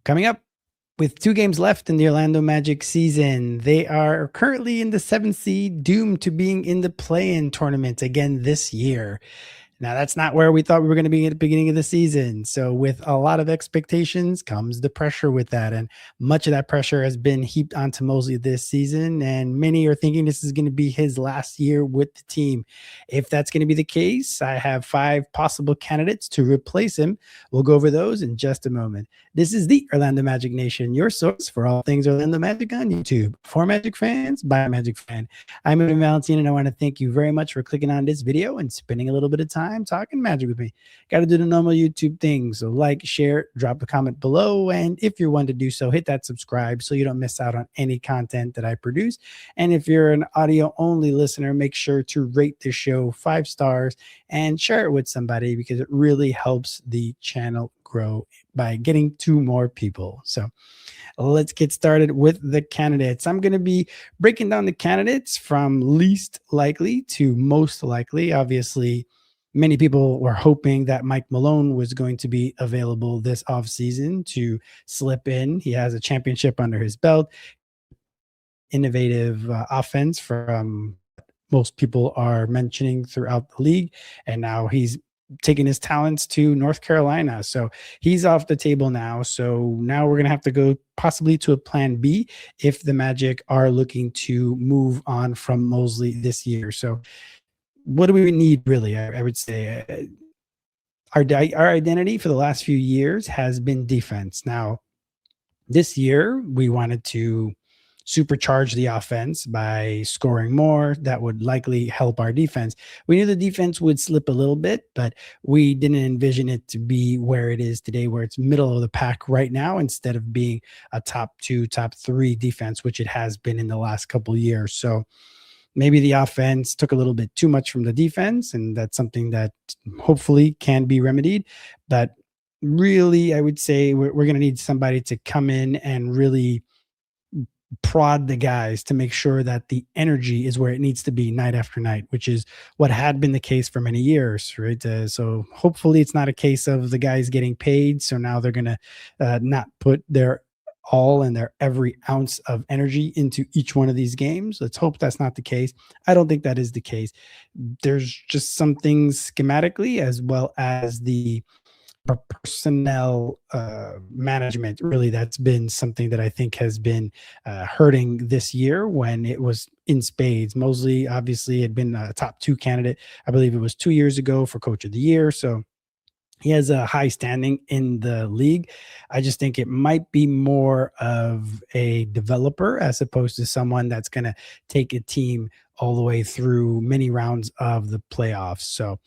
Coming up, with 2 games left in the Orlando Magic season, they are currently in the 7th seed, doomed to being in the play-in tournament again this year. Now, that's not where we thought we were going to be at the beginning of the season. So, with a lot of expectations comes the pressure with that. And much of that pressure has been heaped onto Mosley this season. And many are thinking this is going to be his last year with the team. If that's going to be the case, I have 5 possible candidates to replace him. We'll go over those in just a moment. This is the Orlando Magic Nation, your source for all things Orlando Magic on YouTube. For Magic fans, by a Magic fan. I'm Evan Valentine, and I want to thank you very much for clicking on this video and spending a little bit of time talking Magic with me. Got to do the normal YouTube things. So like, share, drop a comment below. And if you're one to do so, hit that subscribe so you don't miss out on any content that I produce. And if you're an audio only listener, make sure to rate the show 5 stars and share it with somebody because it really helps the channel grow by getting to more people. So let's get started with the candidates. I'm going to be breaking down the candidates from least likely to most likely. Obviously, many people were hoping that Mike Malone was going to be available this offseason to slip in. He has a championship under his belt. Innovative offense from most people are mentioning throughout the league. And now he's taking his talents to North Carolina. So he's off the table now. So now we're going to have to go possibly to a plan B if the Magic are looking to move on from Mosley this year. So what do we need really? I would say our identity for the last few years has been defense. Now, this year we wanted to supercharge the offense by scoring more. That would likely help our defense. We knew the defense would slip a little bit, but we didn't envision it to be where it is today, where it's middle of the pack right now, instead of being a top 2, top 3 defense, which it has been in the last couple of years. So maybe the offense took a little bit too much from the defense, and that's something that hopefully can be remedied. But really, I would say we're going to need somebody to come in and really prod the guys to make sure that the energy is where it needs to be night after night, which is what had been the case for many years, right? So hopefully it's not a case of the guys getting paid, so now they're going to not put their all and their every ounce of energy into each one of these games. Let's hope that's not the case. I don't think that is the case. There's just some things schematically as well as the personnel management, really, that's been something that I think has been hurting this year when it was in spades. Mosley obviously had been a top 2 candidate. I believe it was 2 years ago for Coach of the Year. So he has a high standing in the league. I just think it might be more of a developer as opposed to someone that's going to take a team all the way through many rounds of the playoffs. So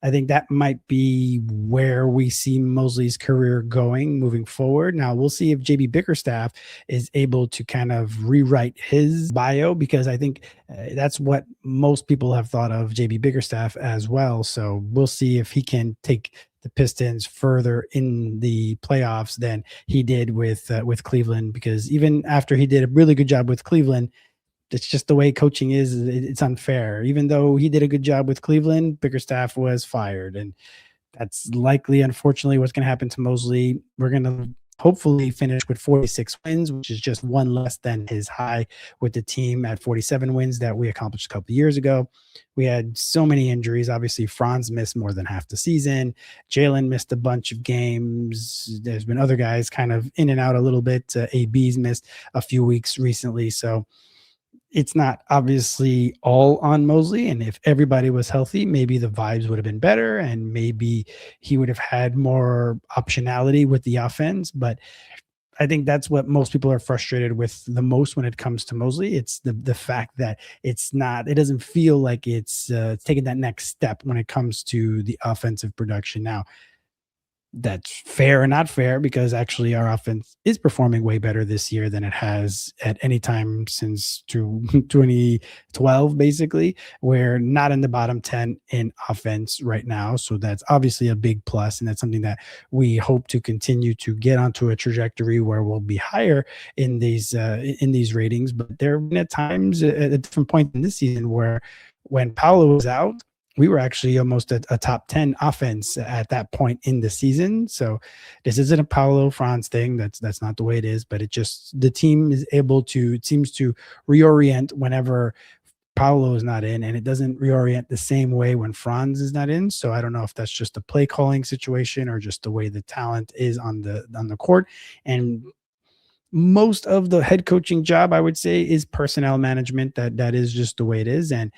I think that might be where we see Mosley's career going moving forward. Now, we'll see if JB Bickerstaff is able to kind of rewrite his bio, because I think that's what most people have thought of JB Bickerstaff as well. So we'll see if he can take the Pistons further in the playoffs than he did with Cleveland, because even after he did a really good job with Cleveland, it's just the way coaching is. It's unfair. Even though he did a good job with Cleveland, Bickerstaff was fired. And that's likely, unfortunately, what's going to happen to Mosley. We're going to hopefully finish with 46 wins, which is just 1 less than his high with the team at 47 wins that we accomplished a couple of years ago. We had so many injuries. Obviously, Franz missed more than half the season. Jalen missed a bunch of games. There's been other guys kind of in and out a little bit. AB's missed a few weeks recently. So it's not obviously all on Mosley. And if everybody was healthy, maybe the vibes would have been better and maybe he would have had more optionality with the offense. But I think that's what most people are frustrated with the most when it comes to Mosley. It's the fact that it doesn't feel like it's taking that next step when it comes to the offensive production. Now, that's fair or not fair, because actually our offense is performing way better this year than it has at any time since 2012, basically. We're not in the bottom 10 in offense right now. So that's obviously a big plus, and that's something that we hope to continue to get onto a trajectory where we'll be higher in these ratings. But there have been at times at a different point in this season where when Paolo was out, we were actually almost a top 10 offense at that point in the season. So this isn't a Paulo Franz thing. That's not the way it is, but it just, the team is able to, it seems to reorient whenever Paulo is not in, and it doesn't reorient the same way when Franz is not in. So I don't know if that's just a play calling situation or just the way the talent is on the court. And most of the head coaching job, I would say, is personnel management. That is just the way it is. And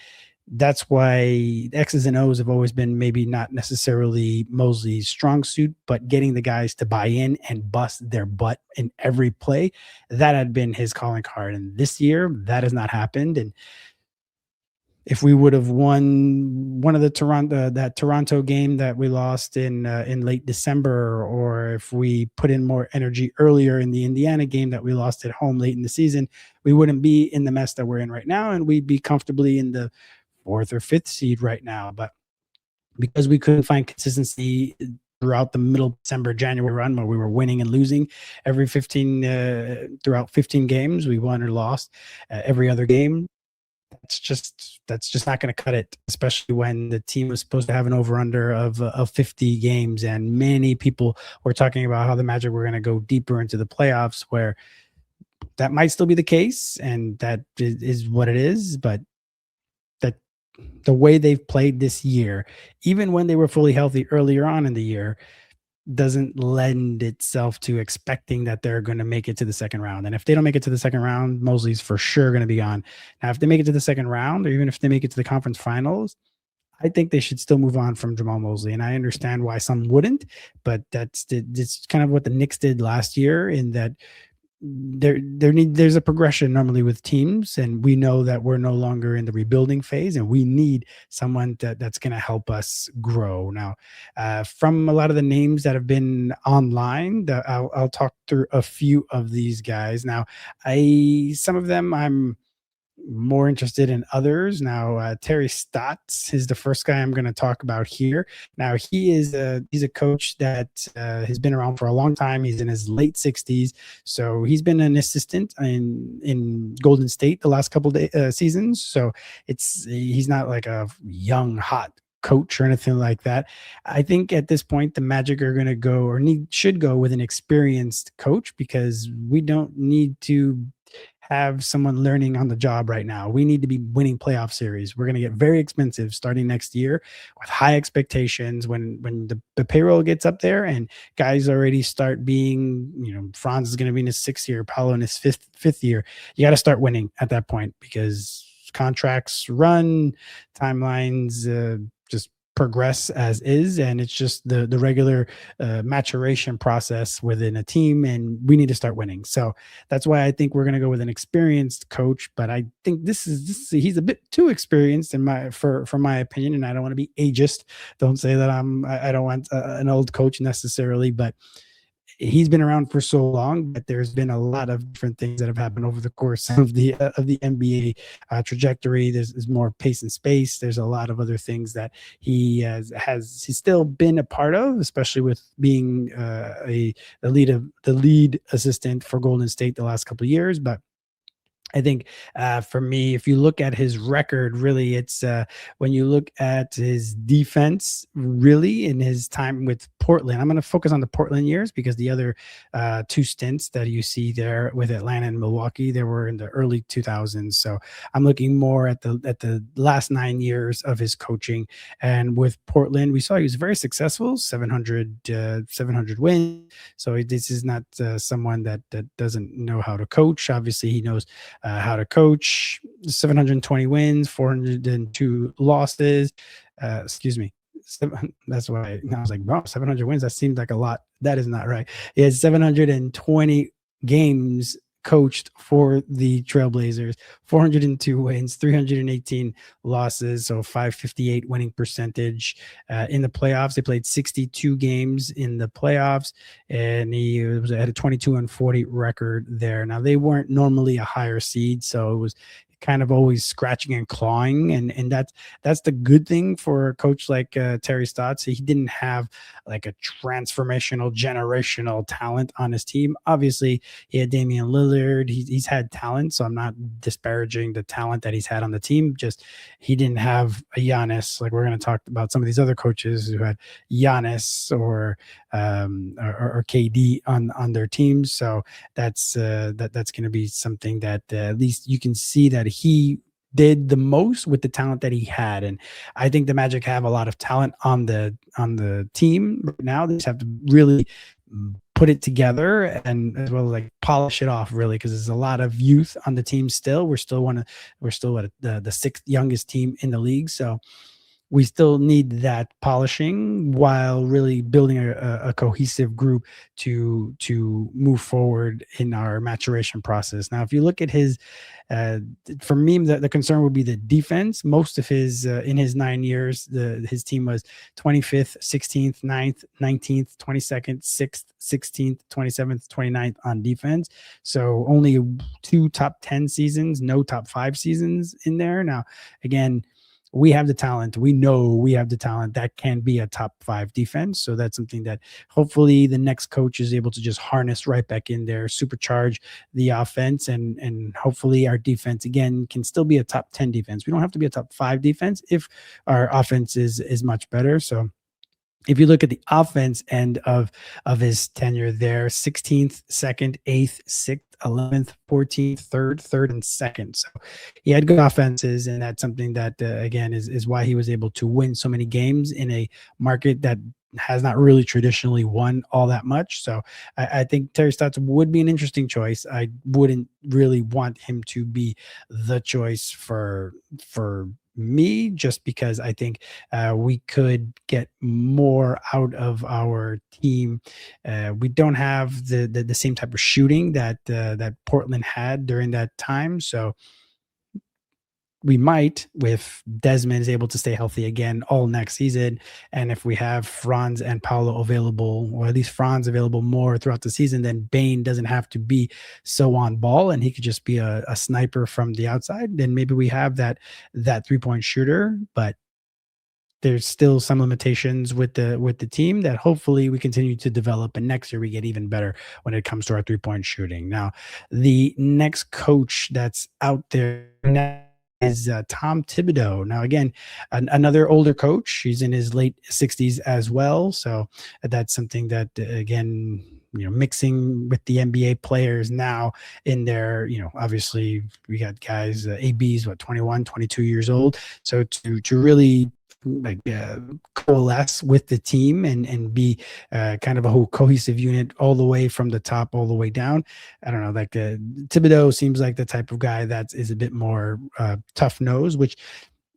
that's why X's and O's have always been maybe not necessarily Mosley's strong suit, but getting the guys to buy in and bust their butt in every play, that had been his calling card. And this year, that has not happened. And if we would have won one of the Toronto game that we lost in late December, or if we put in more energy earlier in the Indiana game that we lost at home late in the season, we wouldn't be in the mess that we're in right now, and we'd be comfortably in the fourth or fifth seed right now. But because we couldn't find consistency throughout the middle December, January run where we were winning and losing every 15 throughout 15 games, we won or lost every other game. That's just not going to cut it, especially when the team was supposed to have an over under of 50 games, and many people were talking about how the Magic were going to go deeper into the playoffs, where that might still be the case, and that is what it is. But that the way they've played this year, even when they were fully healthy earlier on in the year, doesn't lend itself to expecting that they're going to make it to the second round. And if they don't make it to the second round, Mosley's for sure going to be gone. Now, if they make it to the second round, or even if they make it to the conference finals, I think they should still move on from Jamahl Mosley. And I understand why some wouldn't, but it's kind of what the Knicks did last year, in that there's a progression normally with teams, and we know that we're no longer in the rebuilding phase, and we need someone that's going to help us grow. Now, from a lot of the names that have been online, I'll talk through a few of these guys. Now, some of them I'm more interested in others. Now, Terry Stotts is the first guy I'm going to talk about here. Now, he's a coach that has been around for a long time. He's in his late 60s, so he's been an assistant in Golden State the last couple of seasons. So he's not like a young hot coach or anything like that. I think at this point the Magic are going to go, or should go, with an experienced coach, because we don't need to have someone learning on the job right now. We need to be winning playoff series. We're going to get very expensive starting next year with high expectations. When the payroll gets up there and guys already start being, Franz is going to be in his 6th year, Paolo in his fifth year. You got to start winning at that point, because contracts run, timelines just progress as is, and it's just the regular maturation process within a team, and we need to start winning. So that's why I think we're going to go with an experienced coach. But I think he's a bit too experienced for my opinion, and I don't want to be ageist. Don't say that I don't want an old coach necessarily, but he's been around for so long that there's been a lot of different things that have happened over the course of the NBA trajectory. There's more pace and space. There's a lot of other things that he's still been a part of, especially with being the lead assistant for Golden State the last couple of years. But I think for me, if you look at his record, really, it's when you look at his defense, really, in his time with Portland. I'm going to focus on the Portland years, because the other 2 stints that you see there with Atlanta and Milwaukee, they were in the early 2000s. So I'm looking more at the last 9 years of his coaching. And with Portland, we saw he was very successful, 700 wins. So this is not someone that doesn't know how to coach. Obviously, he knows how to coach. 720 wins, 402 losses. Excuse me. That's why I was like, wow, 700 wins. That seems like a lot. That is not right. He has 720 games coached for the Trailblazers, 402 wins, 318 losses, so 558 winning percentage. In the playoffs, they played 62 games in the playoffs, and he had a 22-40 record there. Now, they weren't normally a higher seed, so it was kind of always scratching and clawing, and that's the good thing for a coach like Terry Stotts. He didn't have like a transformational, generational talent on his team. Obviously, he had Damian Lillard. He's had talent, so I'm not disparaging the talent that he's had on the team. Just he didn't have a Giannis. Like we're going to talk about some of these other coaches who had Giannis or KD on their teams. So that's going to be something that at least you can see that he did the most with the talent that he had. And I think the Magic have a lot of talent on the team right now. They just have to really put it together and as well as like polish it off really, because there's a lot of youth on the team still. We're still at the sixth youngest team in the league. So we still need that polishing while really building a cohesive group to move forward in our maturation process. Now, if you look at his, uh, for me, the concern would be the defense. Most of his in his 9 years, his team was 25th, 16th, 9th, 19th, 22nd, 6th, 16th, 27th, 29th on defense. So only two top 10 seasons, no top 5 seasons in there. Now, again, we have the talent. We know we have the talent that can be a top 5 defense. So that's something that hopefully the next coach is able to just harness right back in there, supercharge the offense, and hopefully our defense again can still be a top 10 defense. We don't have to be a top 5 defense if our offense is much better. So if you look at the offense end of his tenure there, 16th, second, 8th, 6th, 11th, 14th, third, and second. So he had good offenses, and that's something that again is why he was able to win so many games in a market that has not really traditionally won all that much. So I think Terry Stotts would be an interesting choice. I wouldn't really want him to be the choice for me, just because I think we could get more out of our team. We don't have the same type of shooting that Portland had during that time, so we might, if Desmond is able to stay healthy again all next season, and if we have Franz and Paolo available, or at least Franz available more throughout the season, then Bane doesn't have to be so on ball, and he could just be a sniper from the outside. Then maybe we have that 3-point shooter, but there's still some limitations with the team that hopefully we continue to develop, and next year we get even better when it comes to our 3-point shooting. Now, the next coach that's out there now is Tom Thibodeau. Now, again, another older coach. He's in his late 60s as well, so that's something that again, mixing with the NBA players now in there. Obviously we got guys, AB's what, 21, 22 years old. So to really like coalesce with the team and be kind of a whole cohesive unit all the way from the top all the way down. I don't know, like Thibodeau seems like the type of guy that is a bit more tough nose, which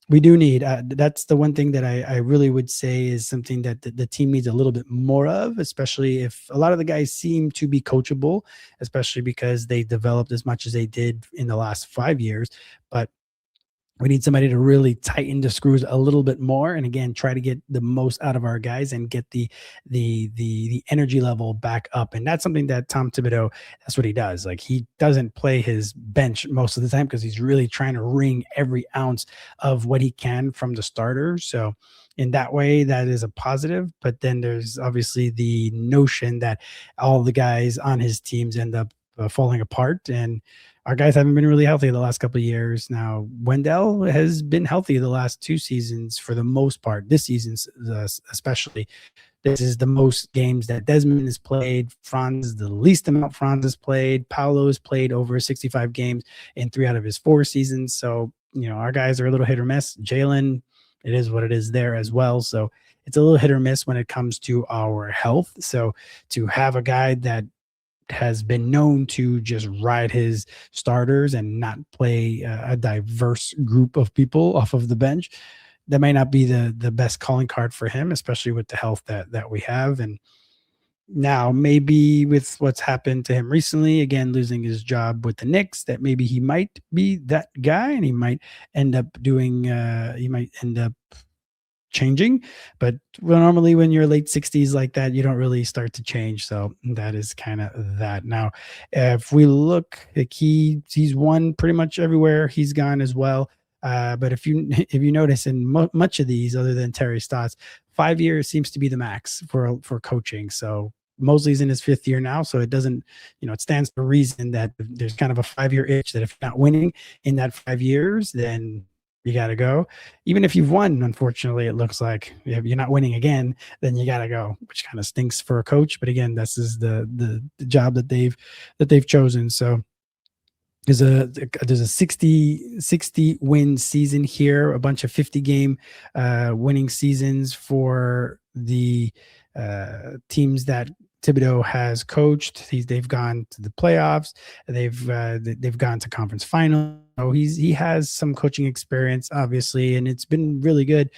we do need. That's the one thing that I really would say is something that the team needs a little bit more of, especially if a lot of the guys seem to be coachable, especially because they developed as much as they did in the last 5 years. But we need somebody to really tighten the screws a little bit more, and again, try to get the most out of our guys and get the energy level back up. And that's something that Tom Thibodeau, that's what he does. Like, he doesn't play his bench most of the time because he's really trying to wring every ounce of what he can from the starter. So in that way, that is a positive. But then there's obviously the notion that all the guys on his teams end up falling apart, and our guys haven't been really healthy the last couple of years. Now, Wendell has been healthy the last 2 seasons for the most part. This season, especially, this is the most games that Desmond has played. Franz is the least amount Franz has played. Paolo has played over 65 games in 3 out of his 4 seasons. So, our guys are a little hit or miss. Jalen, it is what it is there as well. So it's a little hit or miss when it comes to our health. So to have a guy that has been known to just ride his starters and not play a diverse group of people off of the bench, that might not be the best calling card for him, especially with the health that we have. And now maybe with what's happened to him recently, again, losing his job with the Knicks, that maybe he might be that guy, and he might end up changing. But normally when you're late 60s like that, you don't really start to change. So that is kind of that. Now, if we look, like he's won pretty much everywhere he's gone as well. But if you if you notice in much of these, other than Terry Stotts, 5 years seems to be the max for coaching. So Mosley's in his fifth year now, so it doesn't, it stands to reason that there's kind of a 5 year itch that if you're not winning in that 5 years, then you got to go. Even if you've won, unfortunately, it looks like if you're not winning again, then you got to go, which kind of stinks for a coach. But again, this is the job that they've chosen. So there's a 60 win season here, a bunch of 50 game winning seasons for the teams that Thibodeau has coached. They've gone to the playoffs. They've gone to conference final. So he has some coaching experience, obviously, and it's been really good.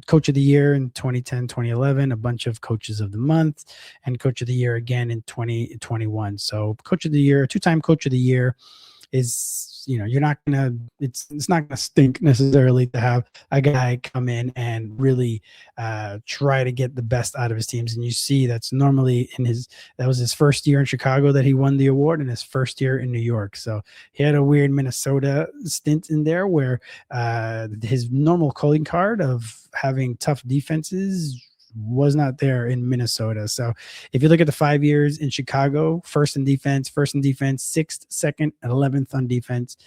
Coach of the year in 2010, 2011, a bunch of coaches of the month, and coach of the year again in 2021. So coach of the year, two-time coach of the year is, you're not gonna, it's not gonna stink necessarily to have a guy come in and really try to get the best out of his teams. And you see that's normally that was his first year in Chicago that he won the award, and his first year in New York. So he had a weird Minnesota stint in there where his normal calling card of having tough defenses was not there in Minnesota. So if you look at the 5 years in Chicago, first in defense, sixth, second, and 11th on defense.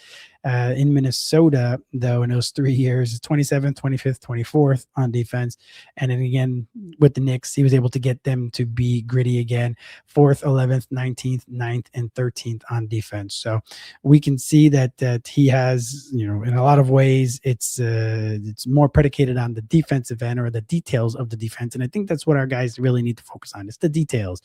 In Minnesota, though, in those 3 years, 27th, 25th, 24th on defense. And then again, with the Knicks, he was able to get them to be gritty again, 4th, 11th, 19th, 9th, and 13th on defense. So we can see that he has, in a lot of ways, it's more predicated on the defensive end or the details of the defense. And I think that's what our guys really need to focus on. It's the details.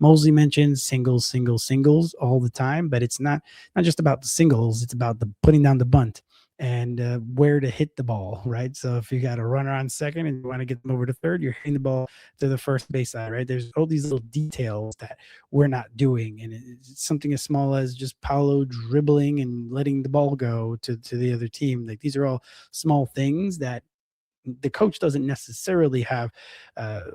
Mosley mentions singles all the time, but it's not just about the singles. It's about the putting down the bunt and where to hit the ball, right? So if you got a runner on second and you want to get them over to third, you're hitting the ball to the first base side, right? There's all these little details that we're not doing. And it's something as small as just Paolo dribbling and letting the ball go to the other team. Like, these are all small things that the coach doesn't necessarily have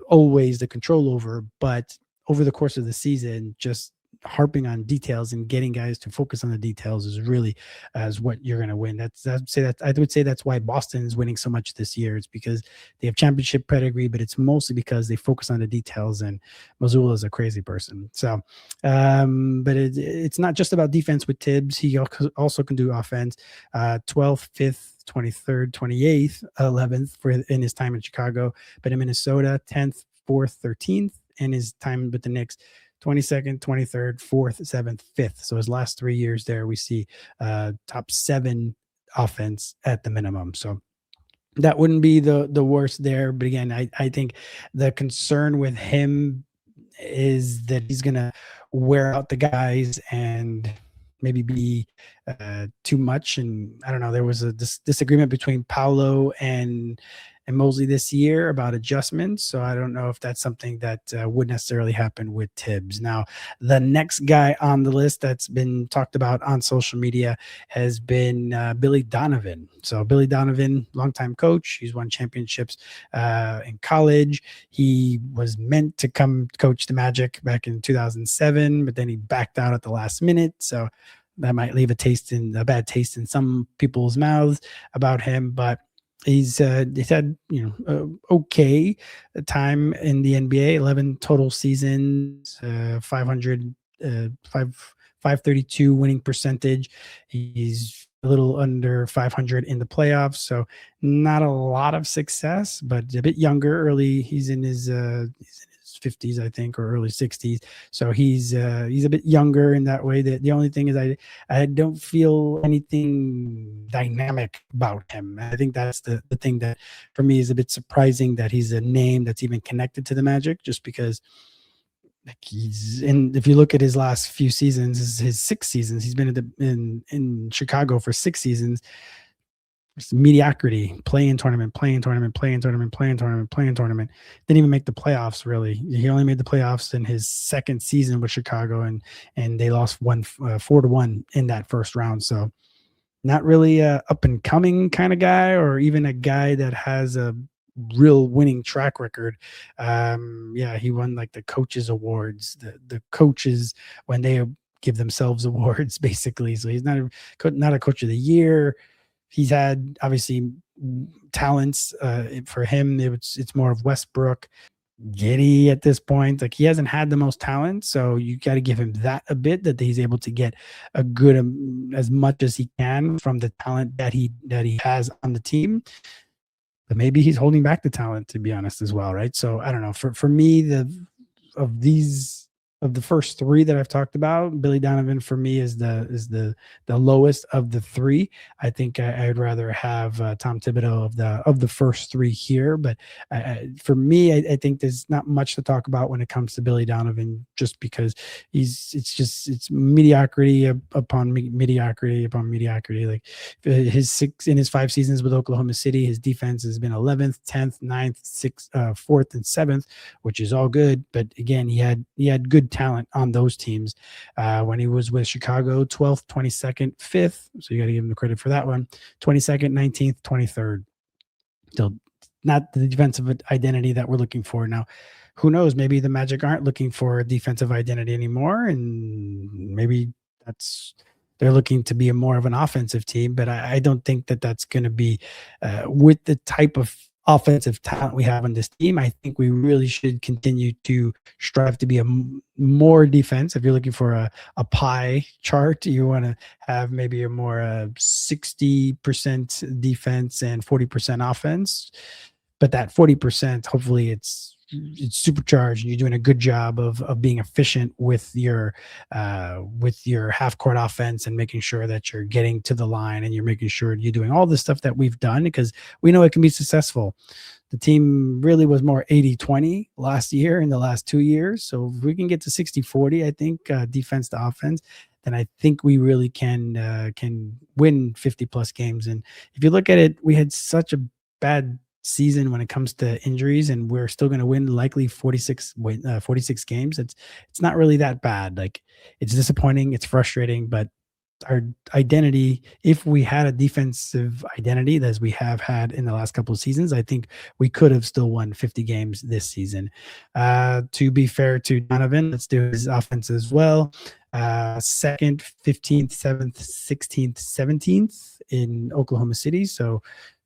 always the control over, but over the course of the season, just harping on details and getting guys to focus on the details is really as what you're going to win. I would say that's why Boston is winning so much this year. It's because they have championship pedigree, but it's mostly because they focus on the details, and Mazzulla is a crazy person. So, but it's not just about defense with Thibs. He also can do offense. 12th, 5th, 23rd, 28th, 11th in his time in Chicago, but in Minnesota, 10th, 4th, 13th, and his time with the Knicks, 22nd, 23rd, 4th, 7th, 5th. So his last 3 years there, we see top 7 offense at the minimum. So that wouldn't be the worst there. But again, I think the concern with him is that he's going to wear out the guys and maybe be too much. And I don't know, there was a disagreement between Paolo and Mosley this year about adjustments. So I don't know if that's something that would necessarily happen with Thibs. Now, the next guy on the list that's been talked about on social media has been Billy Donovan. So Billy Donovan, longtime coach. He's won championships in college. He was meant to come coach the Magic back in 2007, but then he backed out at the last minute. So that might leave a bad taste in some people's mouths about him, but he's had okay time in the NBA, 11 total seasons, 532 winning percentage. He's a little under 500 in the playoffs, so not a lot of success, but a bit younger. He's in his 50s, I think, or early 60s. So he's a bit younger in that way. The only thing is I don't feel anything dynamic about him. I think that's the thing that for me is a bit surprising, that he's a name that's even connected to the Magic, just because if you look at his last few seasons, his 6 seasons, he's been in Chicago for 6 seasons. Mediocrity, playing tournament. Didn't even make the playoffs, really. He only made the playoffs in his second season with Chicago, and they lost 4-1 in that first round. So not really a up and coming kind of guy, or even a guy that has a real winning track record. Yeah, he won like the coaches awards, the coaches when they give themselves awards basically. So he's not a coach of the year. He's had obviously talents. For him, it's more of Westbrook, Giddy at this point. Like he hasn't had the most talent, so you got to give him that a bit, that he's able to get a good as much as he can from the talent that he has on the team. But maybe he's holding back the talent, to be honest, as well, right? So I don't know. For me, of these of the first three that I've talked about, Billy Donovan for me is the lowest of the three. I think I'd rather have Tom Thibodeau of the first three here. But for me, I think there's not much to talk about when it comes to Billy Donovan, just because it's mediocrity upon mediocrity upon mediocrity. Like in his 5 seasons with Oklahoma City, his defense has been 11th, 10th, 9th, 6th, 4th, and 7th, which is all good. But again, he had good talent on those teams. When he was with Chicago, 12th, 22nd, 5th. So you got to give him the credit for that one. 22nd, 19th, 23rd. Still not the defensive identity that we're looking for now. Who knows? Maybe the Magic aren't looking for a defensive identity anymore, and maybe they're looking to be more of an offensive team. But I don't think that that's going to be with the type of offensive talent we have on this team. I think we really should continue to strive to be more defense. If you're looking for a pie chart, you want to have maybe a more 60% defense and 40% offense. But that 40%, hopefully it's supercharged and you're doing a good job of being efficient with your half court offense and making sure that you're getting to the line and you're making sure you're doing all the stuff that we've done, because we know it can be successful. The team really was more 80-20 last year in the last 2 years. So if we can get to 60-40, I think defense to offense, then I think we really can win 50 plus games. And if you look at it, we had such a bad season when it comes to injuries, and we're still going to win likely 46 games. It's not really that bad. Like, it's disappointing, it's frustrating, but our identity, if we had a defensive identity as we have had in the last couple of seasons, I think we could have still won 50 games this season. To be fair to Donovan, let's do his offense as well. 2nd, 15th, 7th, 16th, 17th in Oklahoma City. So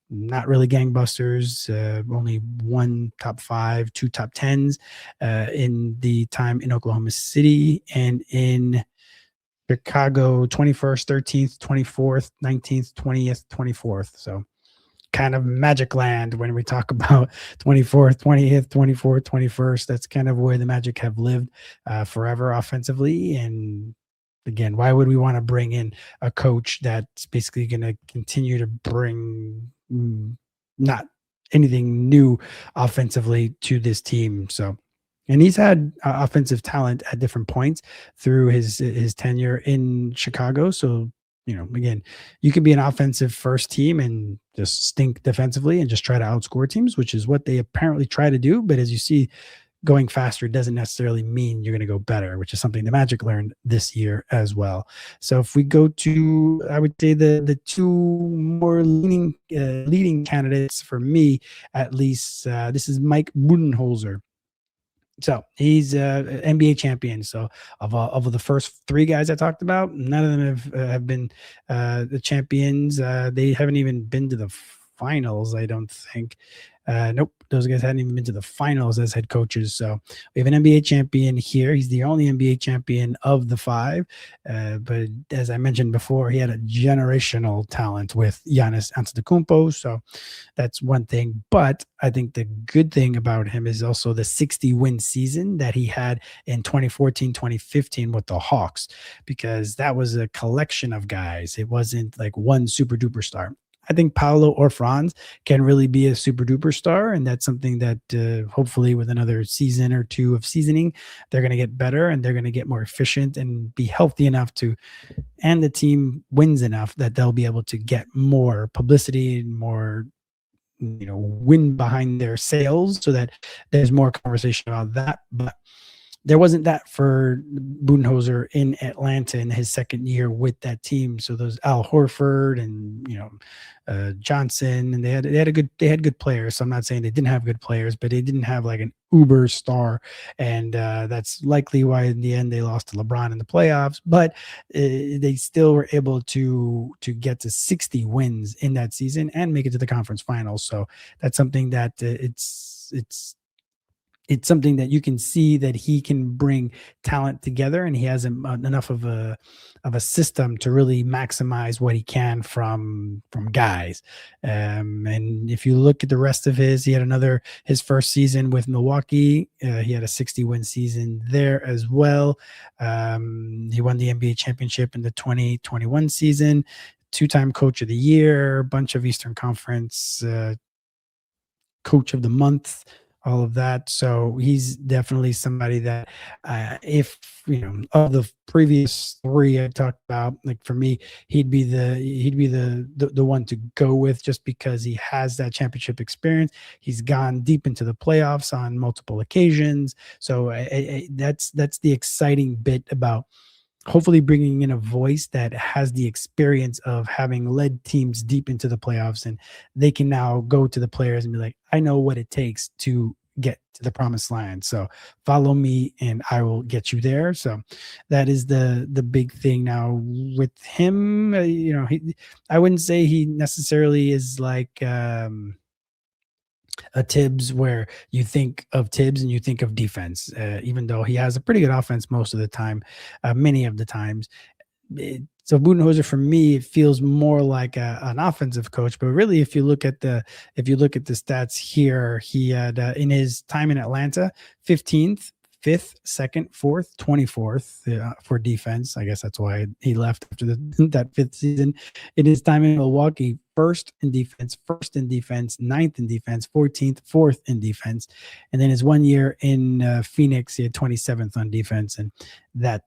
not really gangbusters. Only 1 top 5, 2 top 10s in the time in Oklahoma City, and in Chicago, 21st, 13th, 24th, 19th, 20th, 24th. So kind of magic land when we talk about 24th, 20th, 24th, 21st. That's kind of where the Magic have lived forever offensively. And again, why would we want to bring in a coach that's basically going to continue to bring not anything new offensively to this team? So, and he's had offensive talent at different points through his tenure in Chicago. So, again, you could be an offensive first team and just stink defensively and just try to outscore teams, which is what they apparently try to do. But as you see, going faster doesn't necessarily mean you're going to go better, which is something the Magic learned this year as well. So if we go to, I would say the two more leading candidates for me, at least, this is Mike Budenholzer. So he's an NBA champion. So of the first 3 guys I talked about, none of them have been the champions. They haven't even been to the finals, I don't think. Nope, those guys hadn't even been to the finals as head coaches. So we have an NBA champion here. He's the only NBA champion of the 5. But as I mentioned before, he had a generational talent with Giannis Antetokounmpo. So that's one thing. But I think the good thing about him is also the 60-win season that he had in 2014, 2015 with the Hawks, because that was a collection of guys. It wasn't like one super duper star. I think Paolo or Franz can really be a super duper star, and that's something that hopefully with another season or 2 of seasoning, they're going to get better and they're going to get more efficient and be healthy enough and the team wins enough that they'll be able to get more publicity and more wind behind their sails, so that there's more conversation about that. But there wasn't that for Budenholzer in Atlanta in his second year with that team. So those Al Horford and Johnson, and they had good players. So I'm not saying they didn't have good players, but they didn't have like an uber star, and that's likely why in the end they lost to LeBron in the playoffs. But they still were able to get to 60 wins in that season and make it to the conference finals. So that's something that it's something that you can see that he can bring talent together, and he has enough of a system to really maximize what he can from guys. And if you look at the rest of he had his first season with Milwaukee. He had a 60-win season there as well. He won the NBA championship in the 2021 season, two-time coach of the year, bunch of Eastern Conference coach of the month, all of that. So he's definitely somebody that, if of the previous three I talked about, like for me, he'd be the one to go with, just because he has that championship experience. He's gone deep into the playoffs on multiple occasions. So that's the exciting bit about hopefully bringing in a voice that has the experience of having led teams deep into the playoffs, and they can now go to the players and be like, I know what it takes to get to the promised land. So follow me and I will get you there. So that is the big thing now with him. I wouldn't say he necessarily is like a Thibs, where you think of Thibs and you think of defense, even though he has a pretty good offense most of the time, many of the times. So Budenholzer, for me, it feels more like an offensive coach. But really, if you look at the stats here, he had in his time in Atlanta, 15th, 5th, 2nd, 4th, 24th for defense. I guess that's why he left after that 5th season. In his time in Milwaukee, first in defense, ninth in defense, 14th, 4th in defense. And then his 1 year in Phoenix, he had 27th on defense. And that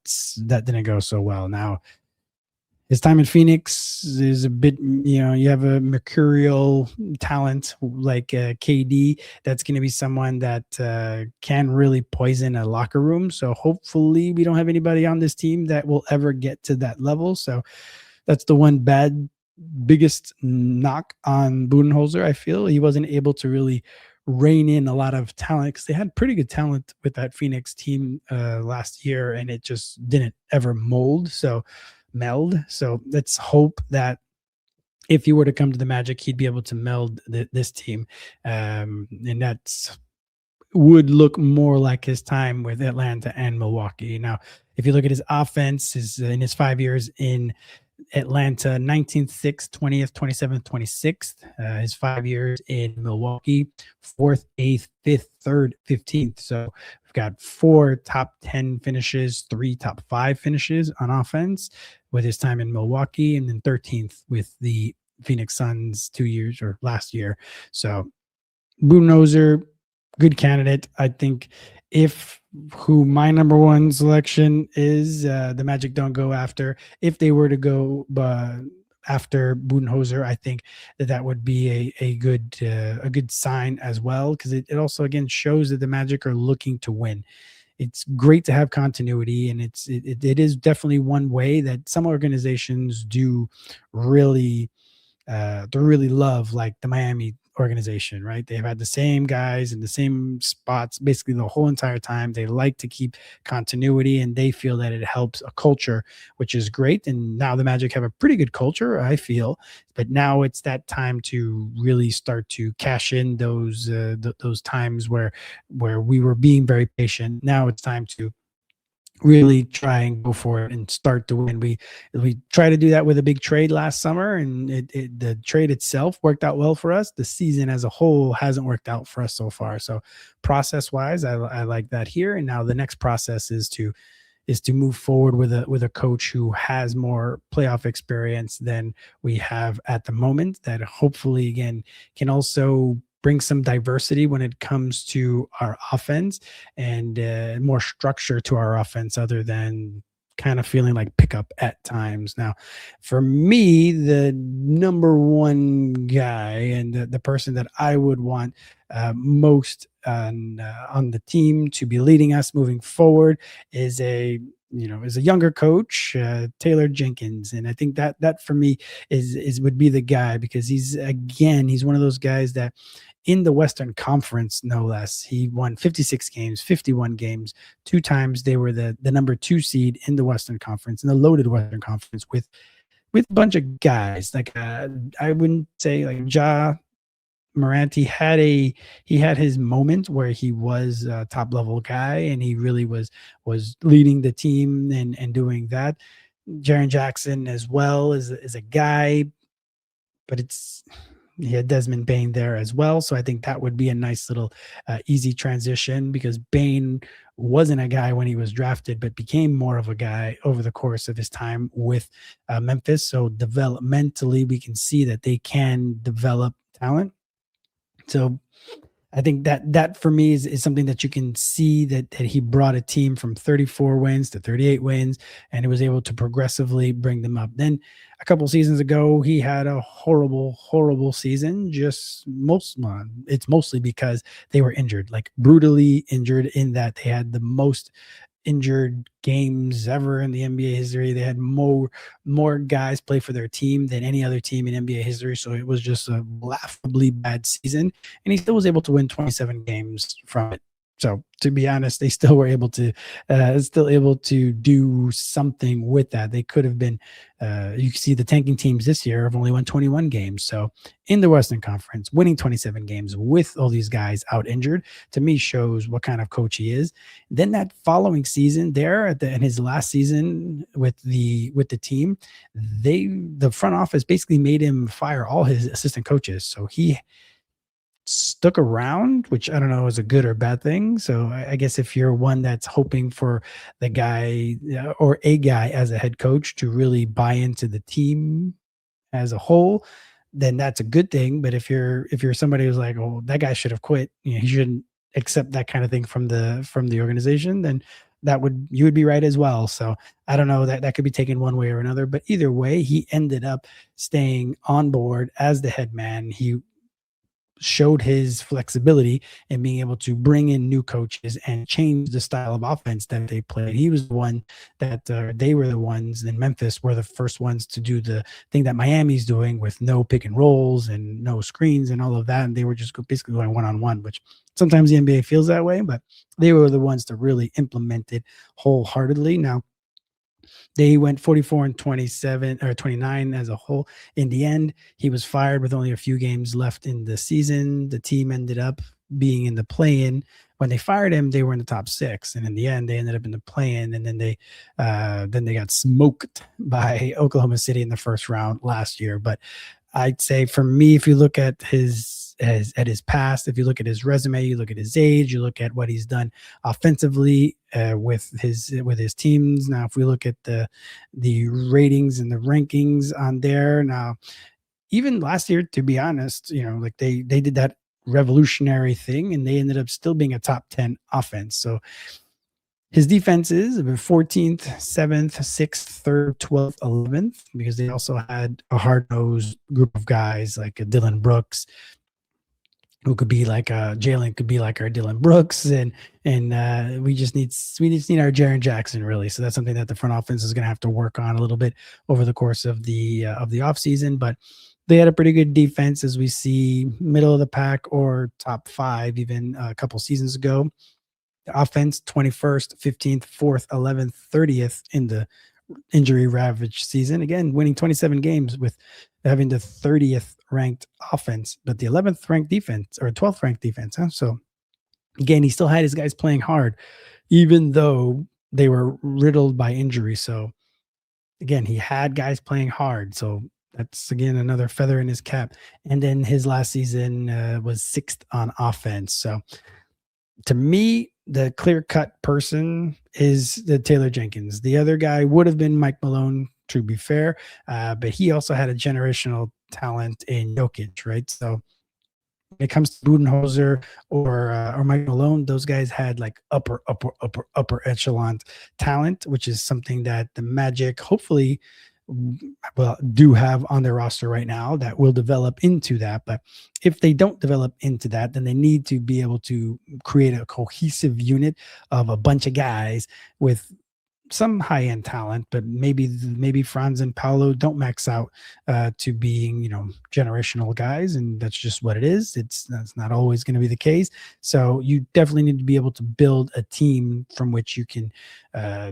didn't go so well. Now, his time in Phoenix is a bit, you have a mercurial talent like KD. That's going to be someone that can really poison a locker room. So hopefully we don't have anybody on this team that will ever get to that level. So that's the one biggest knock on Budenholzer. I feel he wasn't able to really rein in a lot of talent, because they had pretty good talent with that Phoenix team last year, and it just didn't ever meld. So let's hope that if he were to come to the Magic, he'd be able to meld this team. And that's would look more like his time with Atlanta and Milwaukee. Now, if you look at his offense, in his 5 years in Atlanta, 19th, 6th, 20th, 27th, 26th. His 5 years in Milwaukee, 4th, 8th, 5th, 3rd, 15th. So we've got 4 top 10 finishes, 3 top 5 finishes on offense with his time in Milwaukee, and then 13th with the Phoenix Suns 2 years or last year. So Budenholzer, good candidate. I think who my number one selection is, the Magic don't go after. If they were to go after Budenholzer, I think that would be a good sign as well, because it also again shows that the Magic are looking to win. It's great to have continuity, and it is definitely one way that some organizations do really love, like the Miami organization, right? They've had the same guys in the same spots basically the whole entire time. They like to keep continuity, and they feel that it helps a culture, which is great. And now the Magic have a pretty good culture, I feel, but now it's that time to really start to cash in those times where we were being very patient. Now it's time to really try and go for it and start to win. We try to do that with a big trade last summer, and the trade itself worked out well for us. The season as a whole hasn't worked out for us so far. So process wise, I like that here. And now the next process is to move forward with a coach who has more playoff experience than we have at the moment, that hopefully again can also bring some diversity when it comes to our offense, and more structure to our offense, other than kind of feeling like pickup at times. Now, for me, the number one guy and the person that I would want most on the team to be leading us moving forward is a younger coach, Taylor Jenkins, and I think that for me is would be the guy, because he's one of those guys that in the Western Conference, no less, he won 56 games, 51 games. Two times they were the number 2 seed in the Western Conference, in the loaded Western Conference, with a bunch of guys like I wouldn't say like Morant. He had his moment where he was a top level guy, and he really was leading the team and doing that. Jaren Jackson as well is a guy, but he had Desmond Bain there as well. So I think that would be a nice little easy transition, because Bain wasn't a guy when he was drafted, but became more of a guy over the course of his time with Memphis. So developmentally, we can see that they can develop talent. So I think that for me is something that you can see that he brought a team from 34 wins to 38 wins, and he was able to progressively bring them up. Then a couple seasons ago, he had a horrible season. It's mostly because they were injured, like brutally injured, in that they had the most injured games ever in the NBA history. They had more guys play for their team than any other team in NBA history. So it was just a laughably bad season, and he still was able to win 27 games from it. So to be honest, they still were able to do something with that. They could have been. You can see the tanking teams this year have only won 21 games. So in the Western Conference, winning 27 games with all these guys out injured, to me shows what kind of coach he is. Then that following season, in his last season with the team, the front office basically made him fire all his assistant coaches. So he stuck around, which I don't know is a good or bad thing. So I guess if you're one that's hoping for the guy or a guy as a head coach to really buy into the team as a whole, then that's a good thing. But if you're somebody who's like, oh, that guy should have quit, he shouldn't accept that kind of thing from the organization, then you would be right as well. So I don't know, that could be taken one way or another, but either way, he ended up staying on board as the head man. He showed his flexibility in being able to bring in new coaches and change the style of offense that they played. He was the one that they were the ones in Memphis were the first ones to do the thing that Miami's doing with no pick and rolls and no screens and all of that. And they were just basically going one-on-one, which sometimes the NBA feels that way, but they were the ones to really implement it wholeheartedly. Now, they went 44 and 27 or 29 as a whole. In the end, he was fired with only a few games left in the season. The team ended up being in the play-in. When they fired him, they were in the top 6, and in the end, they ended up in the play-in. And then they got smoked by Oklahoma City in the first round last year. But I'd say for me, if you look at his past, if you look at his resume, you look at his age, you look at what he's done offensively with his teams. Now, if we look at the ratings and the rankings on there, now even last year, to be honest, like they did that revolutionary thing, and they ended up still being a top 10 offense. So his defenses have been 14th, 7th, 6th, 3rd, 12th, 11th, because they also had a hard-nosed group of guys like Dylan Brooks, who could be like Jalen could be like our Dylan Brooks, and we just need our Jaren Jackson, really. So that's something that the front office is going to have to work on a little bit over the course of the offseason. But they had a pretty good defense, as we see, middle of the pack or top 5 even a couple seasons ago. The offense 21st, 15th, 4th, 11th, 30th in the injury ravaged season. Again, winning 27 games with having the 30th ranked offense, but the 11th ranked defense or 12th ranked defense. So again, he still had his guys playing hard, even though they were riddled by injury. So again, he had guys playing hard. So that's, again, another feather in his cap. And then his last season was 6th on offense. So to me, the clear-cut person is the Taylor Jenkins. The other guy would have been Mike Malone, to be fair, but he also had a generational talent in Jokic, right? So when it comes to Budenholzer or Mike Malone, those guys had like upper echelon talent, which is something that the Magic hopefully well, do have on their roster right now that will develop into that. But if they don't develop into that, then they need to be able to create a cohesive unit of a bunch of guys with some high-end talent, but maybe Franz and Paolo don't max out to being, generational guys, and that's just what it is. That's not always going to be the case. So you definitely need to be able to build a team from which you can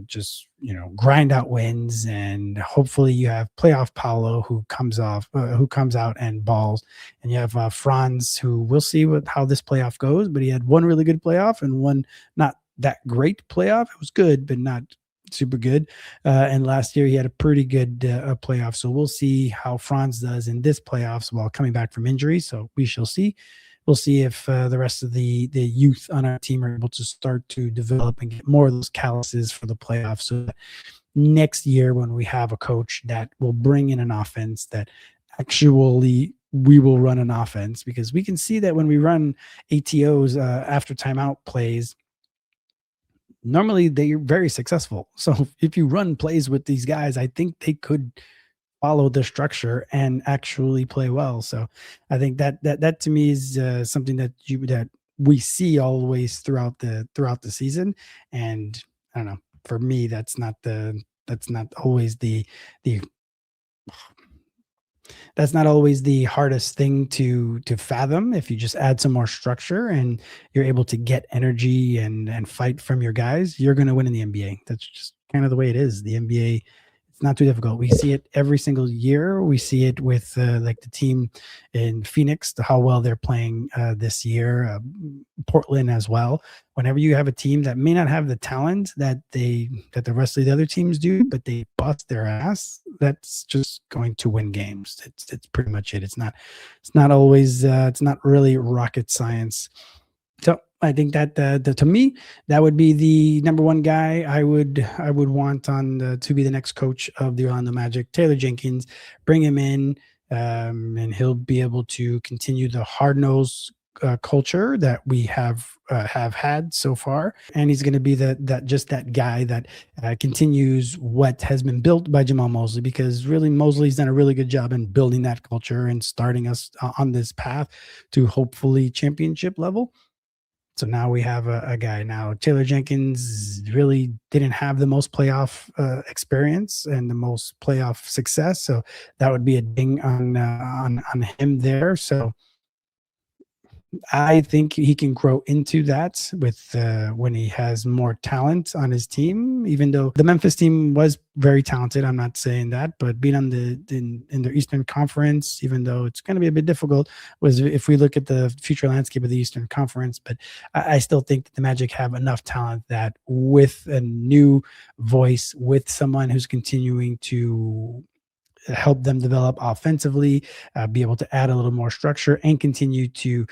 just grind out wins, and hopefully you have playoff Paolo who comes out and balls, and you have Franz, who we'll see how this playoff goes, but he had one really good playoff and one not that great playoff. It was good, but not super good. And last year he had a pretty good playoff. So we'll see how Franz does in this playoffs while coming back from injury. So we shall see. We'll see if the rest of the youth on our team are able to start to develop and get more of those calluses for the playoffs. So that next year, when we have a coach that will bring in an offense that actually we will run an offense, because we can see that when we run ATOs after timeout plays, normally they're very successful. So if you run plays with these guys, I think they could follow the structure and actually play well. So I think that to me is something that we see always throughout the season. And I don't know, for me, that's not always the that's not always the hardest thing to fathom. If you just add some more structure and you're able to get energy and fight from your guys, you're going to win in the NBA. That's just kind of the way it is. The NBA, it's not too difficult. We see it every single year. We see it with like the team in Phoenix, how well they're playing this year. Portland as well. Whenever you have a team that may not have the talent that the rest of the other teams do, but they bust their ass, that's just going to win games. It's pretty much it. It's not always it's not really rocket science. So I think that to me, that would be the number one guy I would want on to be the next coach of the Orlando Magic, Taylor Jenkins. Bring him in, and he'll be able to continue the hard nosed culture that we have had so far, and he's going to be that guy that continues what has been built by Jamahl Mosley, because really Mosley's done a really good job in building that culture and starting us on this path to hopefully championship level. So now we have a guy. Now Taylor Jenkins really didn't have the most playoff experience and the most playoff success, so that would be a ding on him there. So I think he can grow into that with when he has more talent on his team. Even though the Memphis team was very talented, I'm not saying that, but being on in the Eastern Conference, even though it's going to be a bit difficult, was if we look at the future landscape of the Eastern Conference. But I still think that the Magic have enough talent that with a new voice, with someone who's continuing to help them develop offensively, be able to add a little more structure and continue to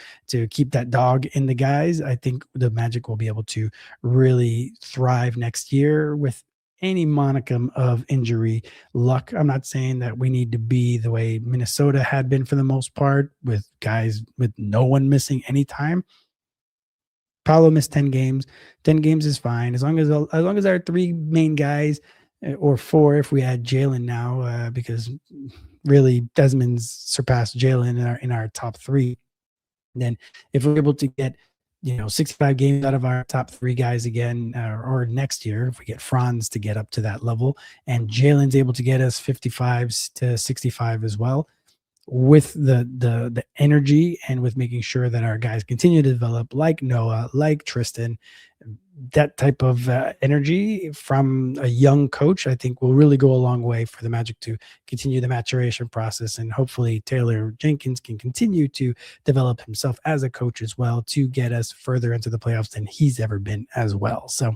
keep that dog in the guys, I think the Magic will be able to really thrive next year with any monicum of injury luck. I'm not saying that we need to be the way Minnesota had been for the most part, with guys with no one missing any time. Paolo missed 10 games. 10 games is fine as long as our three main guys, or four if we add Jalen now, because really Desmond's surpassed Jalen in our top three. And then if we're able to get 65 games out of our top three guys again, or next year, if we get Franz to get up to that level, and Jalen's able to get us 55 to 65 as well, with the energy and with making sure that our guys continue to develop, like Noah, like Tristan, that type of energy from a young coach, I think will really go a long way for the Magic to continue the maturation process. And hopefully Taylor Jenkins can continue to develop himself as a coach as well, to get us further into the playoffs than he's ever been as well. So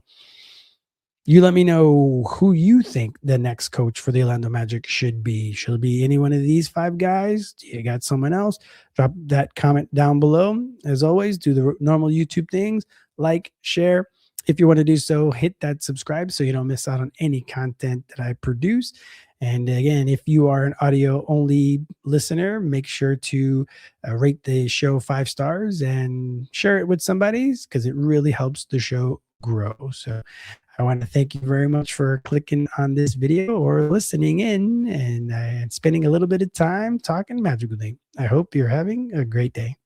you let me know who you think the next coach for the Orlando Magic should be. Should it be any one of these five guys? Do you got someone else? Drop that comment down below. As always, do the normal YouTube things, like, share. If you want to do so, hit that subscribe so you don't miss out on any content that I produce. And again, if you are an audio only listener, make sure to rate the show 5 stars and share it with somebody, because it really helps the show grow. So I want to thank you very much for clicking on this video or listening in and spending a little bit of time talking Magic League. I hope you're having a great day.